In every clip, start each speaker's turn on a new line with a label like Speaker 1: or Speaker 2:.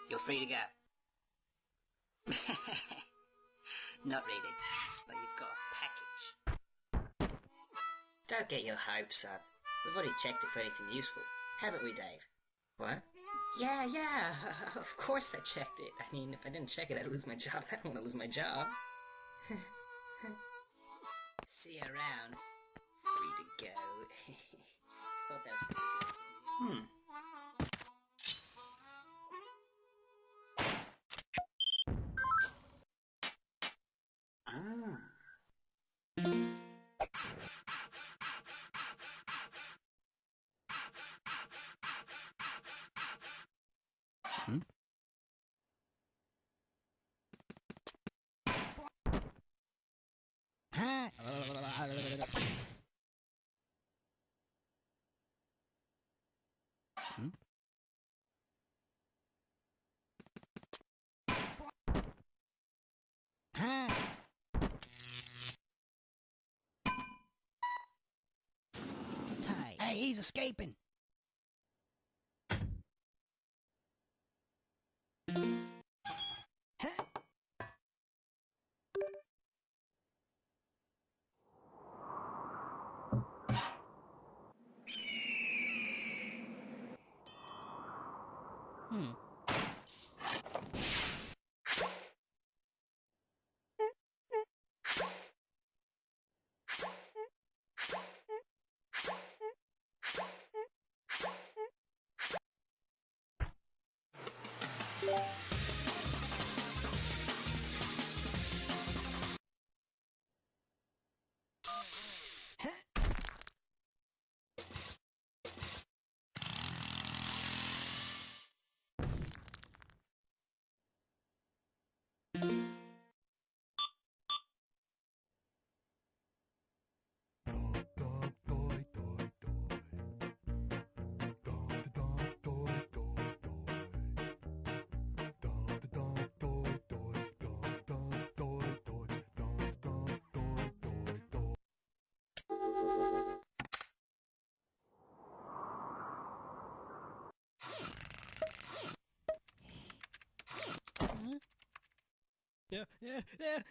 Speaker 1: You're free to go. Not really, but you've got a package. Don't get your hopes up. We've already checked it for anything useful. Haven't we, Dave? What? Yeah, of course I checked it. I mean, if I didn't check it, I'd lose my job. I don't want to lose my job. See you around. Free to go. Thought that was pretty good. Ah. Hmm? Hmm? Hey, he's escaping.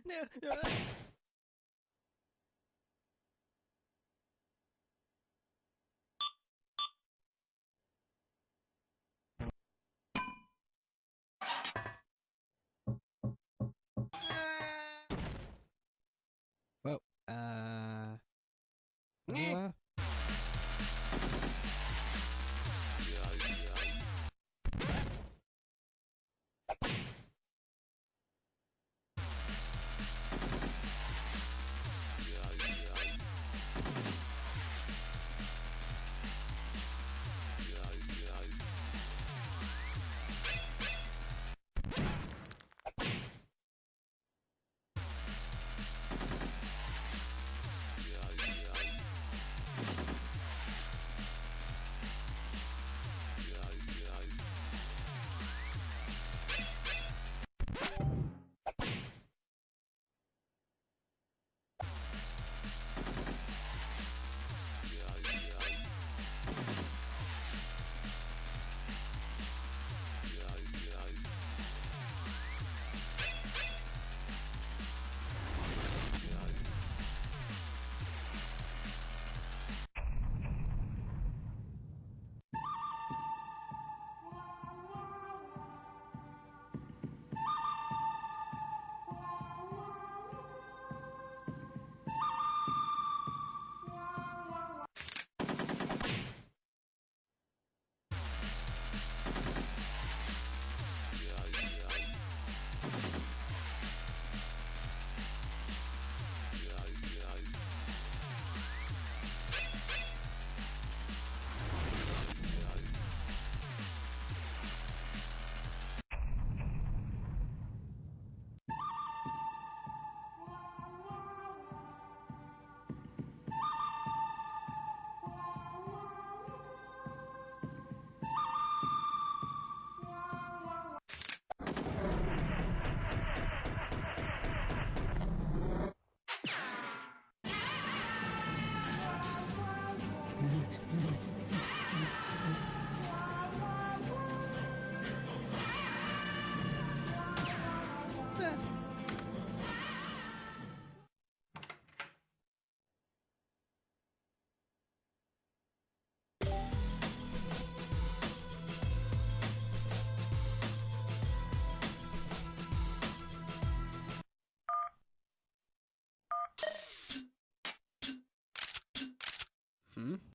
Speaker 1: No. Well, uh...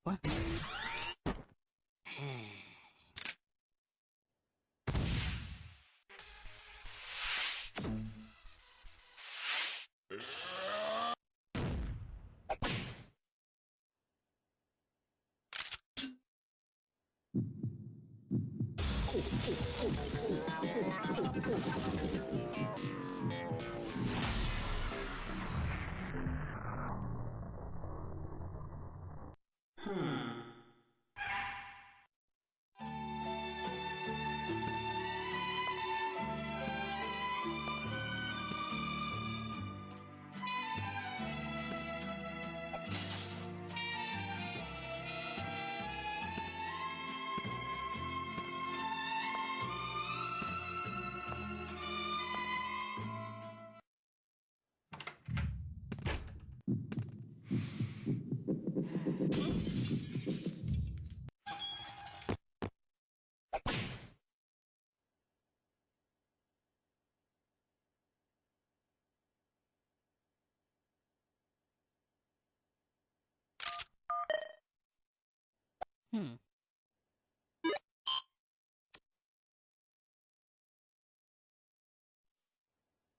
Speaker 2: What?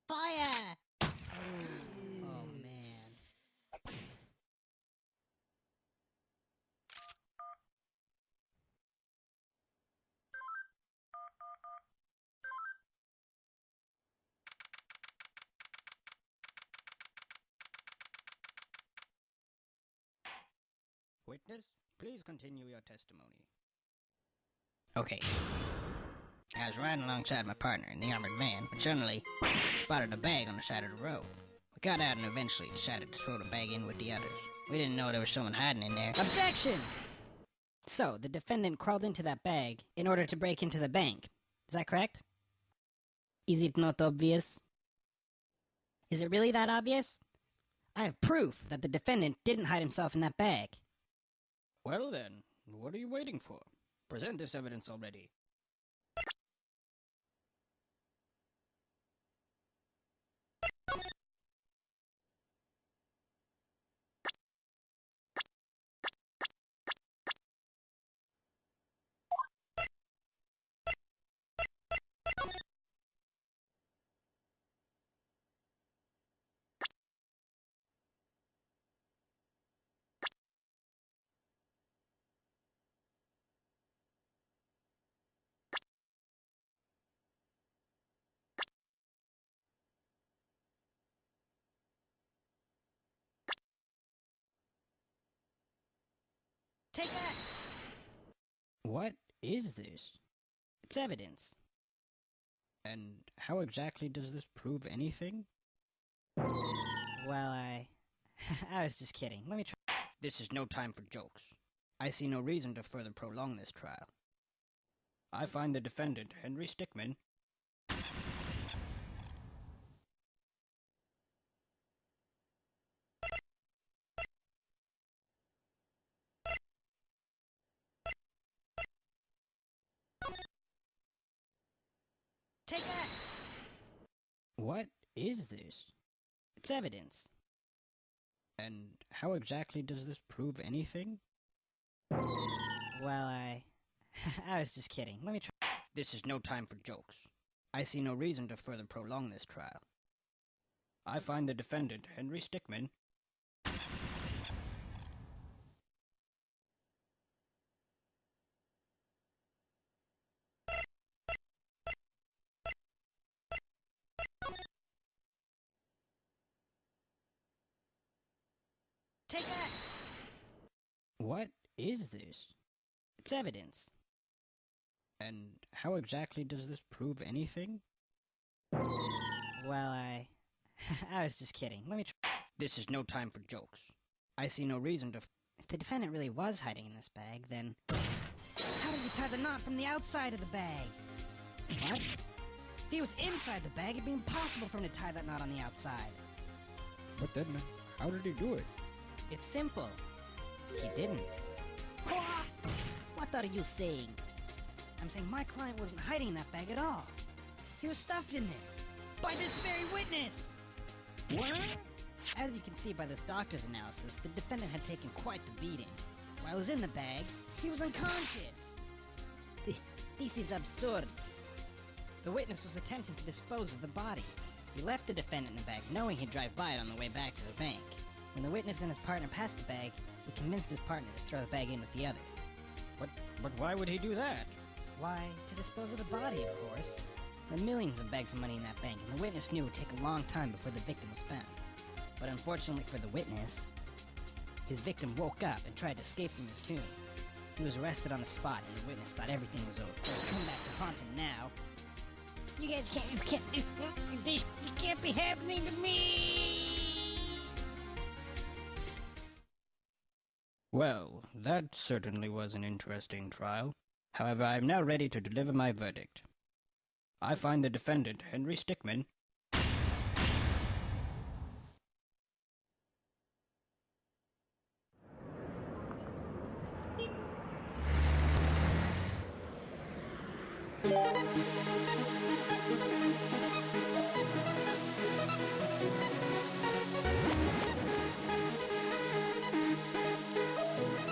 Speaker 3: Fire! Oh man.
Speaker 2: Witness, please continue your testimony. Okay. I was riding alongside my partner in the armored van, but suddenly spotted a bag on the side of the road. We got out and eventually decided to throw the bag in with the others. We didn't know there was someone hiding in there.
Speaker 3: Objection! So, the defendant crawled into that bag in order to break into the bank. Is that correct? Is it not obvious? Is it really that obvious? I have proof that the defendant didn't hide himself in that bag.
Speaker 2: Well then, what are you waiting for? Present this evidence already.
Speaker 3: Take that!
Speaker 2: What is this?
Speaker 3: It's evidence.
Speaker 2: And how exactly does this prove anything?
Speaker 3: Well, I was just kidding. Let me try.
Speaker 2: This is no time for jokes. I see no reason to further prolong this trial. I find the defendant, Henry Stickmin,
Speaker 3: Take that!
Speaker 2: What is this?
Speaker 3: It's evidence.
Speaker 2: And how exactly does this prove anything?
Speaker 3: Well, I was just kidding. Let me try.
Speaker 2: This is no time for jokes. I see no reason to further prolong this trial. I find the defendant, Henry Stickmin,
Speaker 3: Take that!
Speaker 2: What is this?
Speaker 3: It's evidence.
Speaker 2: And how exactly does this prove anything?
Speaker 3: Well, I was just kidding. Let me try.
Speaker 2: This is no time for jokes. I see no reason to...
Speaker 3: If the defendant really was hiding in this bag, then how did he tie the knot from the outside of the bag? What? If he was inside the bag, it'd be impossible for him to tie that knot on the outside.
Speaker 2: But then, how did he do it?
Speaker 3: It's simple. He didn't. What are you saying? I'm saying my client wasn't hiding in that bag at all. He was stuffed in there. By this very witness!
Speaker 2: What?
Speaker 3: As you can see by this doctor's analysis, the defendant had taken quite the beating. While he was in the bag, he was unconscious. This is absurd. The witness was attempting to dispose of the body. He left the defendant in the bag, knowing he'd drive by it on the way back to the bank. When the witness and his partner passed the bag, he convinced his partner to throw the bag in with the others.
Speaker 2: But why would he do that?
Speaker 3: Why, to dispose of the body, of course. There were millions of bags of money in that bank, and the witness knew it would take a long time before the victim was found. But unfortunately for the witness, his victim woke up and tried to escape from his tomb. He was arrested on the spot, and the witness thought everything was over. It's come back to haunt him now. You guys this can't be happening to me!
Speaker 2: Well, that certainly was an interesting trial. However, I am now ready to deliver my verdict. I find the defendant, Henry Stickmin,